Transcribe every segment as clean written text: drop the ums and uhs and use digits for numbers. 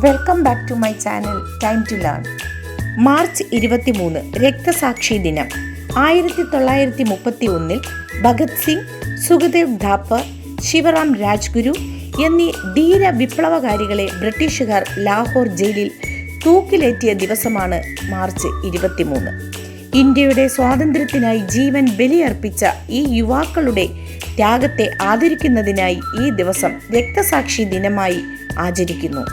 Welcome back to my channel time to learn. March 23 രക്തസാക്ഷി ദിനം. 1931 ഭഗത് സിംഗ്, സുഖദേവ് ഥാപ്പർ, ശിവറാം രാജ്ഗുരു എന്നീ ധീര വിപ്ലവകാരികളെ ബ്രിട്ടീഷുകാർ ലാഹോർ ജയിലിൽ തൂക്കിലേറ്റിയ ദിവസമാണ് മാർച്ച് 23. ഇന്ത്യയുടെ സ്വാതന്ത്ര്യത്തിനായി ജീവൻ ബലിയർപ്പിച്ച ഈ യുവാക്കളുടെ ത്യാഗത്തെ ആദരിക്കുന്നതിനായി ഈ ദിവസം രക്തസാക്ഷി ദിനമായി ആചരിക്കുന്നു.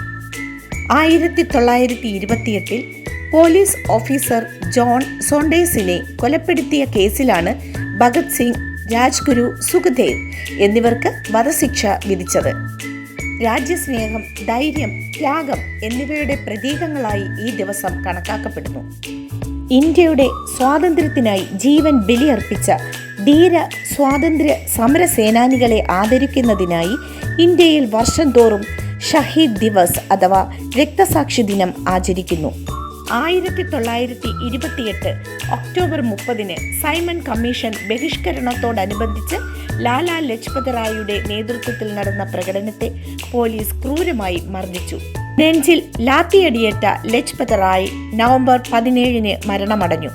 1928 പോലീസ് ഓഫീസർ ജോൺ സോണ്ടേഴ്സിനെ കൊലപ്പെടുത്തിയ കേസിലാണ് ഭഗത് സിംഗ്, രാജ്ഗുരു, സുഖദേവ് എന്നിവർക്ക് വധശിക്ഷ വിധിച്ചത്. രാജ്യസ്നേഹം, ധൈര്യം, ത്യാഗം എന്നിവയുടെ പ്രതീകങ്ങളായി ഈ ദിവസം കണക്കാക്കപ്പെടുന്നു. ഇന്ത്യയുടെ സ്വാതന്ത്ര്യത്തിനായി ജീവൻ ബലിയർപ്പിച്ച ധീര സ്വാതന്ത്ര്യ സമര സേനാനികളെ ആദരിക്കുന്നതിനായി ഇന്ത്യയിൽ വർഷം തോറും ഷഹീദ് ദിവസ് അഥവാ രക്തസാക്ഷി ദിനം ആചരിക്കുന്നു. 1928 October 30 Simon commission ബഹിഷ്കരണത്തോടനുബന്ധിച്ച് Lala Lajpat റായിയുടെ നേതൃത്വത്തിൽ നടന്ന പ്രകടനത്തെ പോലീസ് ക്രൂരമായി മർദ്ദിച്ചു. നെഞ്ചിൽ ലാത്തിയടിയേറ്റ ലജ്പത് റായ് നവംബർ 17 മരണമടഞ്ഞു.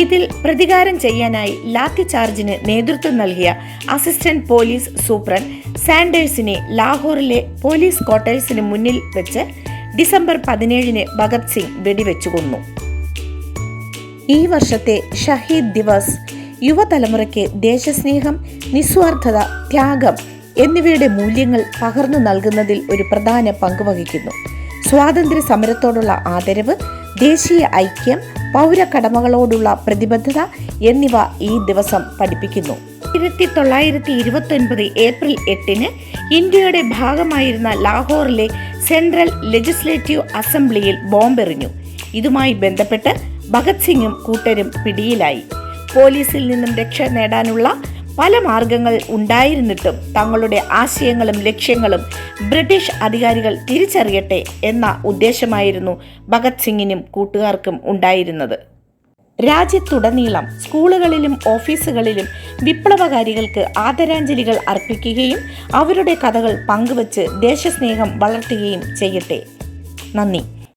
ഇതിൽ പ്രതികാരം ചെയ്യാനായി ലാത്തി ചാർജിന് നേതൃത്വം നൽകിയ അസിസ്റ്റന്റ് പോലീസ് സൂപ്രണ്ട് സാൻഡേഴ്സിനെ ലാഹോറിലെ പോലീസ് ക്വാർട്ടേഴ്സിന് മുന്നിൽ വെച്ച് ഡിസംബർ 17 ഭഗത് സിംഗ് വെടിവെച്ചു കൊന്നു. ഈ വർഷത്തെ ഷഹീദ് ദിവസ് യുവതലമുറയ്ക്ക് ദേശസ്നേഹം, നിസ്വാർത്ഥത, ത്യാഗം എന്നിവയുടെ മൂല്യങ്ങൾ പകർന്നു നൽകുന്നതിൽ ഒരു പ്രധാന പങ്ക് വഹിക്കുന്നു. സ്വാതന്ത്ര്യ സമരത്തോടുള്ള ആദരവ്, ദേശീയ ഐക്യം, പൗരകടമകളോടുള്ള പ്രതിബദ്ധത എന്നിവ ഈ ദിവസം പഠിപ്പിക്കുന്നു. 1929 ഏപ്രിൽ 8 ഇന്ത്യയുടെ ഭാഗമായിരുന്ന ലാഹോറിലെ സെൻട്രൽ ലെജിസ്ലേറ്റീവ് അസംബ്ലിയിൽ ബോംബെറിഞ്ഞു. ഇതുമായി ബന്ധപ്പെട്ട് ഭഗത് സിംഗും കൂട്ടരും പിടിയിലായി. പോലീസിൽ നിന്നും രക്ഷ നേടാനുള്ള പല മാർഗങ്ങൾ ഉണ്ടായിരുന്നിട്ടും തങ്ങളുടെ ആശയങ്ങളും ലക്ഷ്യങ്ങളും ബ്രിട്ടീഷ് അധികാരികൾ തിരിച്ചറിയട്ടെ എന്ന ഉദ്ദേശമായിരുന്നു ഭഗത് സിംഗിനും കൂട്ടുകാർക്കും ഉണ്ടായിരുന്നത്. രാജ്യത്തുടനീളം സ്കൂളുകളിലും ഓഫീസുകളിലും വിപ്ലവകാരികൾക്ക് ആദരാഞ്ജലികൾ അർപ്പിക്കുകയും അവരുടെ കഥകൾ പങ്കുവച്ച് ദേശസ്നേഹം വളർത്തുകയും ചെയ്യട്ടെ. നന്ദി.